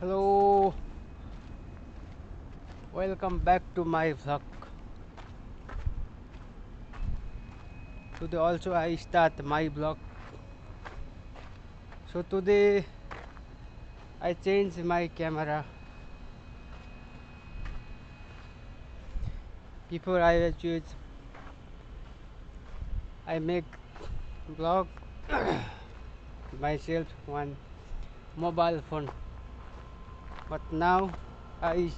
Hello, welcome back to my vlog. Today also I start my vlog. So today I change my camera. Before I choose, I make vlog myself one mobile phone. But now I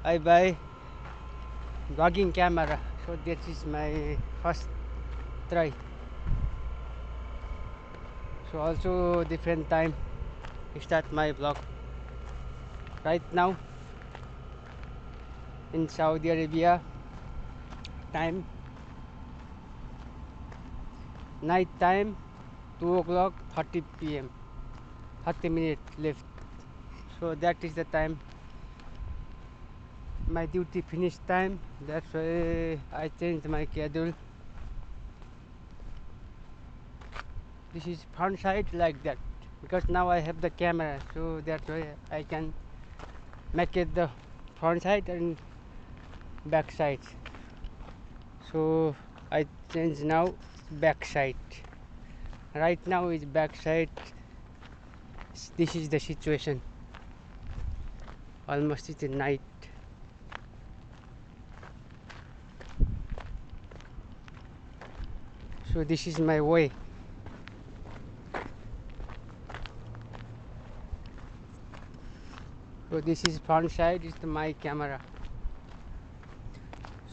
I buy vlogging camera. So this is my first try. So also different time start my vlog. Right now in Saudi Arabia time night time 2 o'clock 30 p.m. 30 minutes left. So that is the time my duty finish time. That's why I changed my schedule. This is front side like that because now I have the camera, so that's why I can make it the front side and back side. So I change now back side. Right now is back side. This is the situation. Almost it's night. So this is my way. So this is front side is my camera.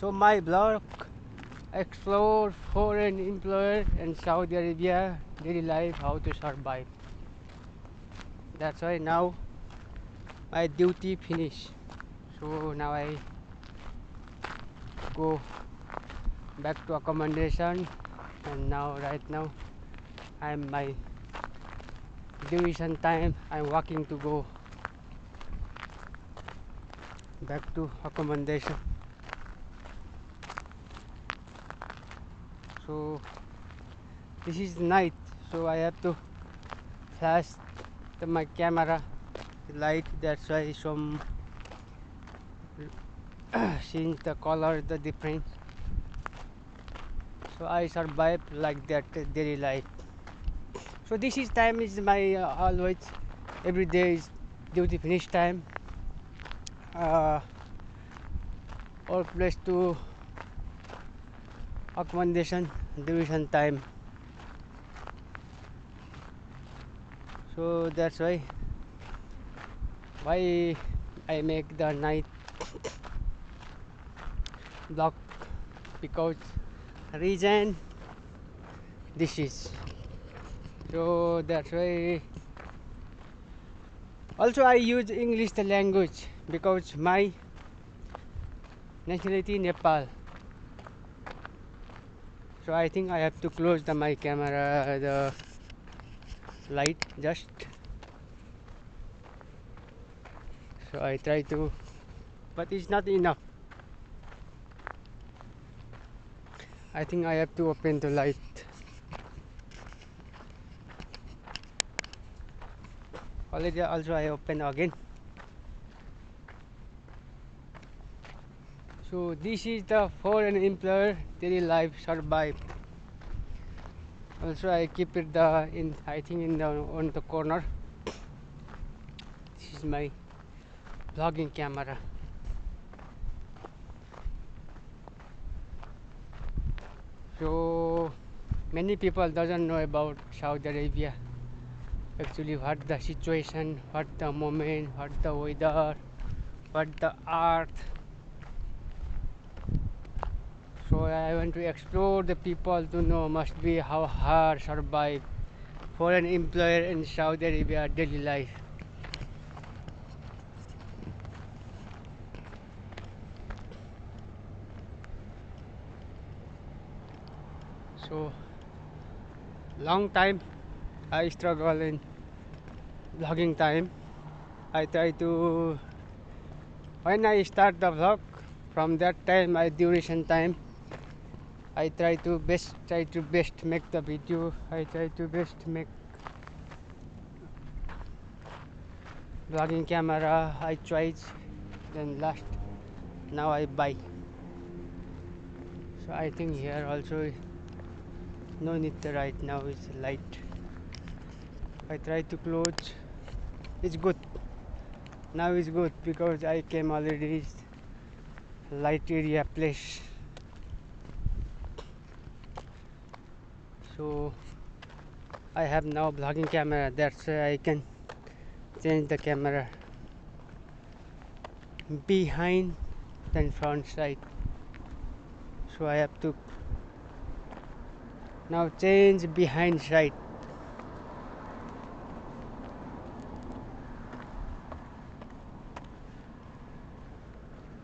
So my blog explore foreign employer in Saudi Arabia daily life, how to survive. That's why now my duty finish. So now I go back to accommodation, and now right now I'm my duration time. I'm walking to go back to accommodation. So this is night, so I have to flash my camera light. That's why some seeing the color the difference. So I survive like that daily life. So this is time is my always every day is duty finish time. All place to accommodation duration time. So that's why I make the night vlog, because reason this is. So that's why also I use English the language because my nationality Nepal. So I think I have to close my camera the light just. So I try to, but it's not enough. I think I have to open the light. Already also I open again. So this is the foreign employer daily life survive. Also I keep it the in, I think in the on the corner. This is my vlogging camera. So many people doesn't know about Saudi Arabia. Actually, what the situation, what the moment, what the weather, what the art. So I want to explore the people to know must be how hard survive for an employer in Saudi Arabia daily life. So long time I struggle in vlogging time. I try to when I start the vlog from that time my duration time I try to best make the video. I try to best make vlogging camera I choose, then last now I buy. So I think here also no need to right now is light. I try to close. It's good. Now it's good because I came already light area place. So I have now vlogging camera. That's why I can change the camera behind than front side. So I have to now change behind side.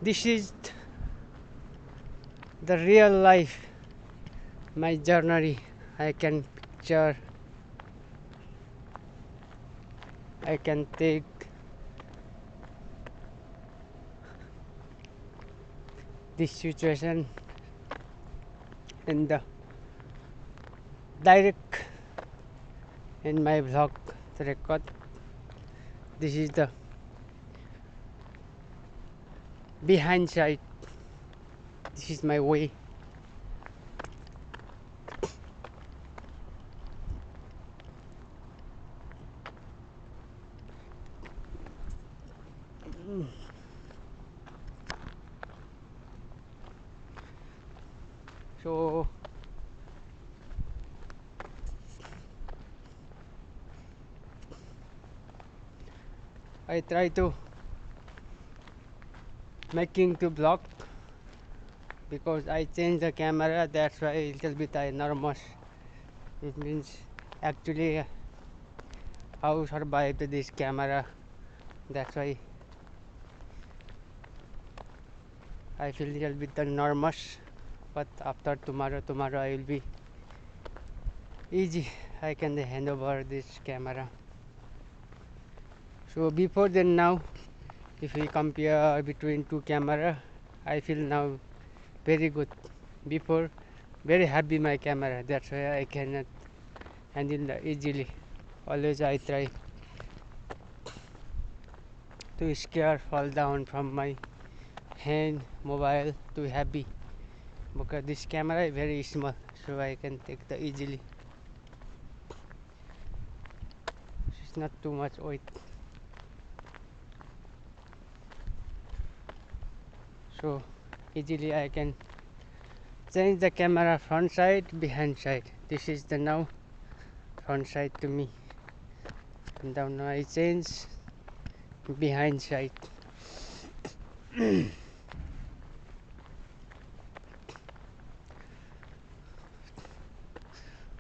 This is the real life, my journey. I can picture, I can take this situation in the direct in my vlog record. This is the behind side. This is my way. So I try to making to vlog because I change the camera. That's why a little bit I nervous. It means actually how survive this camera. That's why I feel a little bit nervous. But after tomorrow I will be easy. I can hand over this camera. So before then now, if we compare between two camera, I feel now very good. Before very happy my camera. That's why I cannot handle easily. Always I try to scare fall down from my hand mobile to happy because this camera is very small, so I can take the easily. It's not too much weight, so easily I can change the camera front side behind side. This is the now front side to me, and now I change behind side.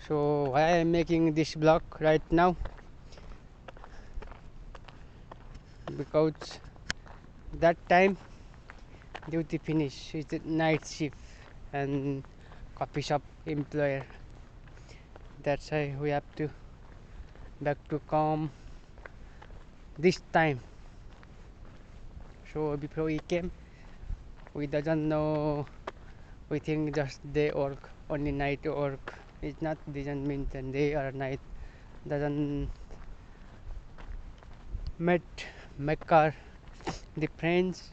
So why I am making this vlog right now, because that time duty finish, it's a night shift and coffee shop employer. That's why we have to back to come this time. So before we came, we doesn't know, we think just day work, only night work. It's not, doesn't mean that day or night, doesn't make our difference.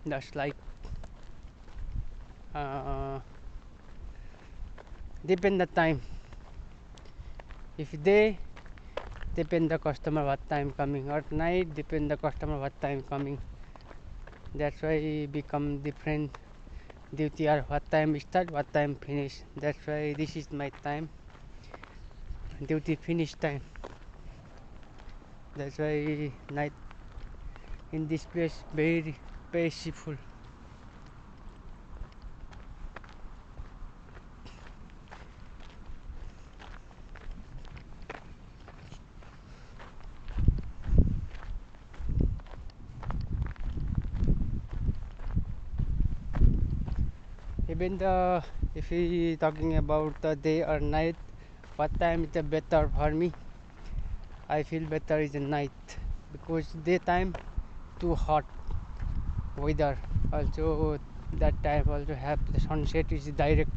Just like depend the time. If day depend the customer what time coming, or night depend the customer what time coming. That's why become different duty or what time start, what time finish. That's why this is my time, duty finish time. That's why night in this place very peaceful. Even the, if we talking about the day or night, what time is the better for me? I feel better is the night because daytime too hot weather. Also that time also have the sunset is direct